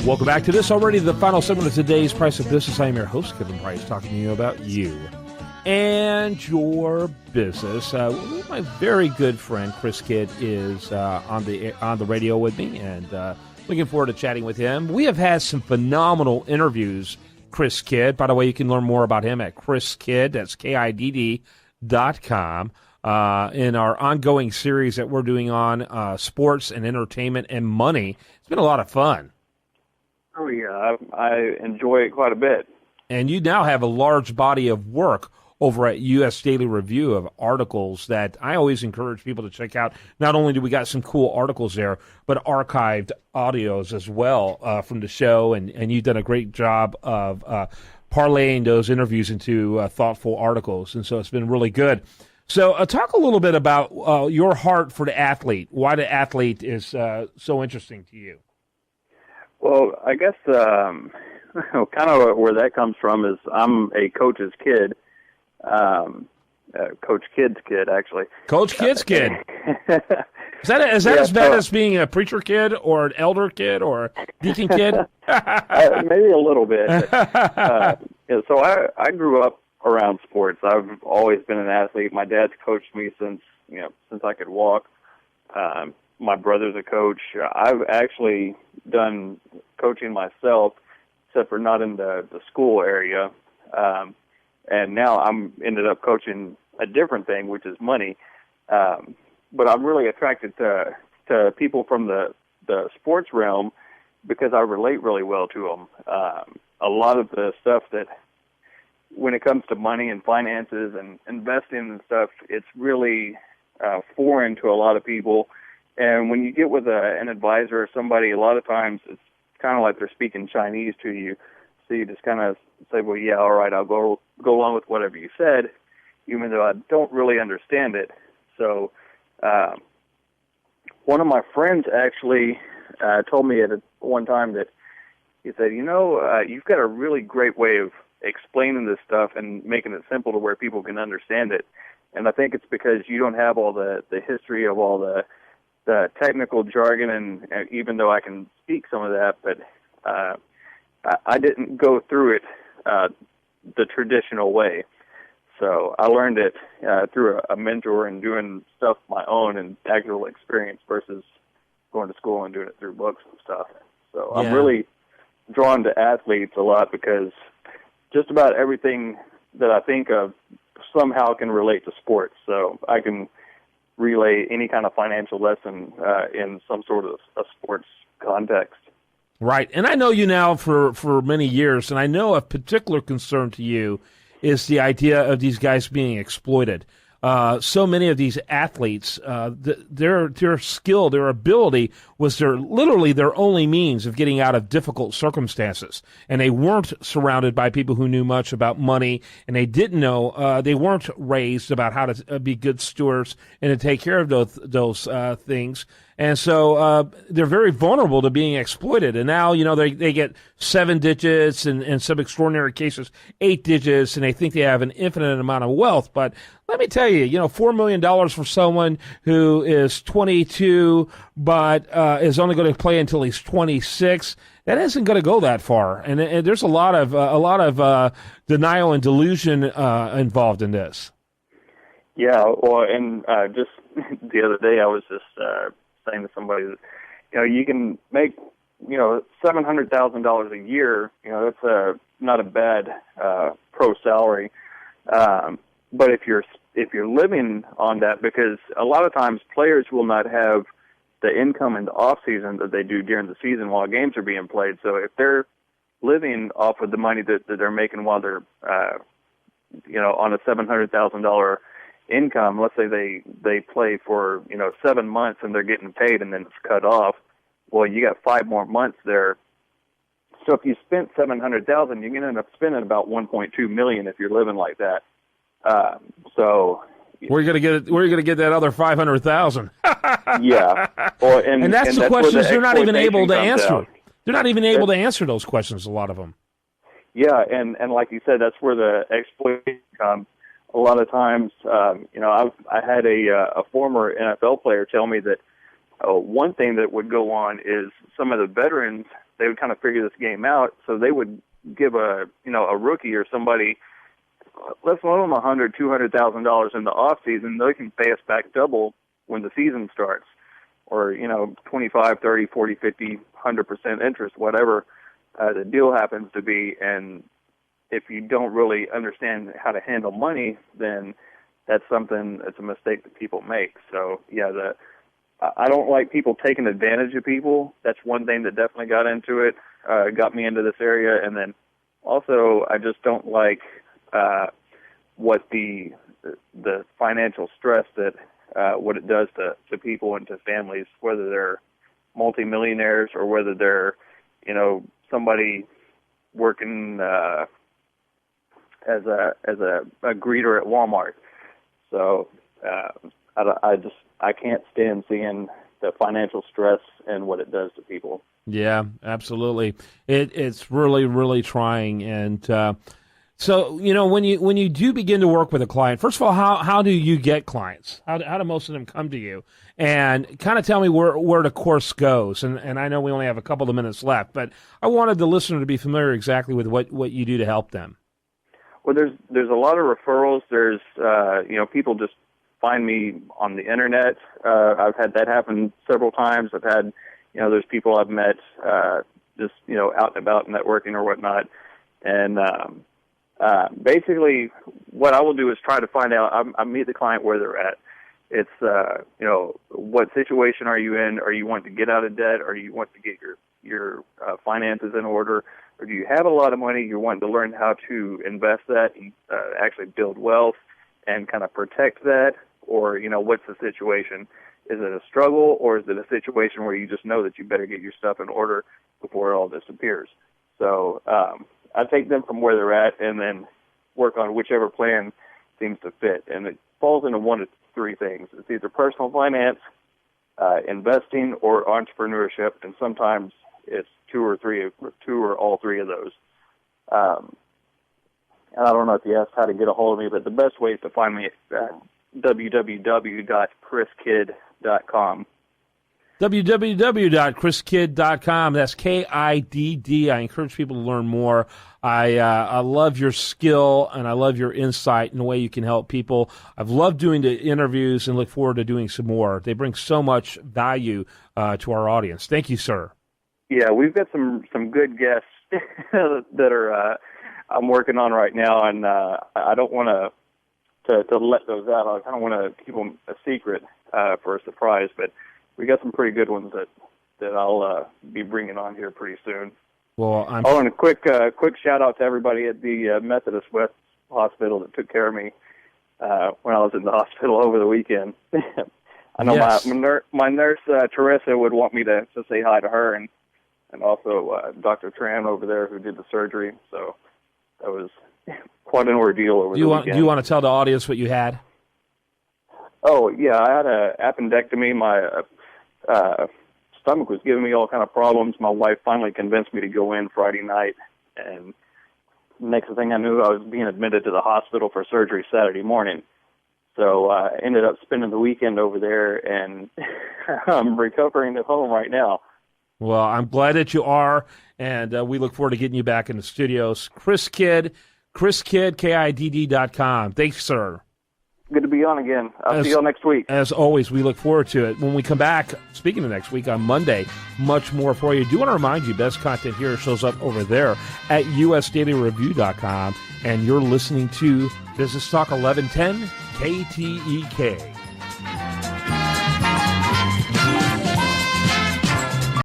Welcome back to this, already the final segment of today's Price of Business. I am your host, Kevin Price, talking to you about you and your business. My very good friend Chris Kidd is on the radio with me, and looking forward to chatting with him. We have had some phenomenal interviews, Chris Kidd. By the way, you can learn more about him at Chris Kidd, that's KIDD.com, in our ongoing series that we're doing on sports and entertainment and money. It's been a lot of fun. Oh, yeah, I enjoy it quite a bit. And you now have a large body of work over at U.S. Daily Review of articles that I always encourage people to check out. Not only do we got some cool articles there, but archived audios as well from the show, and you've done a great job of parlaying those interviews into thoughtful articles, and so it's been really good. So talk a little bit about your heart for the athlete, why the athlete is so interesting to you. Well, I guess kind of where that comes from is I'm a coach's kid, Coach Kidd's kid, actually. Coach Kidd's kid. Is that as bad as being a preacher kid or an elder kid or a deacon kid? Maybe a little bit. So I grew up around sports. I've always been an athlete. My dad's coached me since I could walk. My brother's a coach. I've actually done coaching myself, except for not in the school area. And now I'm ended up coaching a different thing, which is money. But I'm really attracted to people from the sports realm because I relate really well to them. A lot of the stuff that, when it comes to money and finances and investing and stuff, it's really foreign to a lot of people. And when you get with an advisor or somebody, a lot of times it's kind of like they're speaking Chinese to you. So you just kind of say, well, yeah, all right, I'll go along with whatever you said, even though I don't really understand it. So one of my friends actually told me at one time that he said, you've got a really great way of explaining this stuff and making it simple to where people can understand it. And I think it's because you don't have all the history of all the technical jargon, and even though I can speak some of that, but I didn't go through it the traditional way. So I learned it through a mentor and doing stuff my own and actual experience versus going to school and doing it through books and stuff. So yeah. I'm really drawn to athletes a lot because just about everything that I think of somehow can relate to sports. So I can relay any kind of financial lesson in some sort of a sports context. Right. And I know you now for many years, and I know a particular concern to you is the idea of these guys being exploited. So many of these athletes, their skill, their ability was literally their only means of getting out of difficult circumstances. And they weren't surrounded by people who knew much about money, and they didn't know, they weren't raised about how to be good stewards and to take care of those things. And so they're very vulnerable to being exploited. And now, they get 7 digits and in some extraordinary cases, 8 digits, and they think they have an infinite amount of wealth. But let me tell you, $4 million for someone who is 22 but is only going to play until he's 26, that isn't going to go that far. And there's a lot of denial and delusion involved in this. Yeah, well, and just the other day I was just saying to somebody that, you can make, $700,000 a year. That's not a bad pro salary. But if you're living on that, because a lot of times players will not have the income in the off season that they do during the season while games are being played. So if they're living off of the money that they're making while they're, on a $700,000 income, let's say they play for 7 months and they're getting paid and then it's cut off. Well, you got 5 more months there. So if you spent $700,000, you're going to end up spending about $1.2 million if you're living like that. So where are you going to get that other $500,000? Yeah, well, and that's the questions they're not even able to answer. Out. They're not even able to answer those questions. A lot of them. Yeah, and like you said, that's where the exploitation comes. A lot of times, I had a former NFL player tell me that one thing that would go on is some of the veterans they would kind of figure this game out. So they would give a rookie or somebody, let's loan them $100,000-$200,000 in the off season. They can pay us back double when the season starts, or 25, 30, 40, 50, 100% interest, whatever the deal happens to be. And if you don't really understand how to handle money, then that's a mistake that people make. So yeah, I don't like people taking advantage of people. That's one thing that definitely got me into this area. And then also, I just don't like what the financial stress that what it does to people and to families, whether they're multimillionaires or whether they're somebody working as a greeter at Walmart. So I can't stand seeing the financial stress and what it does to people. Yeah, absolutely. It's really, really trying. And so, when you do begin to work with a client, first of all, how do you get clients? How do most of them come to you? And kind of tell me where the course goes. And I know we only have a couple of minutes left, but I wanted the listener to be familiar exactly with what you do to help them. Well, there's a lot of referrals. There's people just find me on the internet. I've had that happen several times. I've had there's people I've met just out and about networking or whatnot. And basically, what I will do is try to find out. I meet the client where they're at. It's what situation are you in? Are you wanting to get out of debt? Or you want to get your finances in order? Or do you have a lot of money? You're wanting to learn how to invest that and actually build wealth and kind of protect that? Or, what's the situation? Is it a struggle, or is it a situation where you just know that you better get your stuff in order before it all disappears? So I take them from where they're at and then work on whichever plan seems to fit. And it falls into one of three things. It's either personal finance, investing, or entrepreneurship, and sometimes it's two or all three of those. And I don't know if you asked how to get a hold of me, but the best way is to find me at www.chriskidd.com. www.chriskidd.com. That's KIDD. I encourage people to learn more. I love your skill, and I love your insight and the way you can help people. I've loved doing the interviews and look forward to doing some more. They bring so much value to our audience. Thank you, sir. Yeah, we've got some good guests that are I'm working on right now, and I don't want to let those out. I kind of want to keep them a secret for a surprise, but we got some pretty good ones that I'll be bringing on here pretty soon. Well, and a quick shout out to everybody at the Methodist West Hospital that took care of me when I was in the hospital over the weekend. I know my nurse Teresa would want me to say hi to her, and also Dr. Tran over there who did the surgery. So that was quite an ordeal over the weekend. Do you want to tell the audience what you had? Oh, yeah, I had an appendectomy. My stomach was giving me all kind of problems. My wife finally convinced me to go in Friday night, and next thing I knew, I was being admitted to the hospital for surgery Saturday morning. So I ended up spending the weekend over there, and I'm recovering at home right now. Well, I'm glad that you are, and we look forward to getting you back in the studios. Chris Kidd, KIDD.com. Thanks, sir. Good to be on again. I'll see you all next week. As always, we look forward to it. When we come back, speaking of next week, on Monday, much more for you. I do want to remind you, best content here shows up over there at usdailyreview.com, and you're listening to Business Talk 1110 KTEK.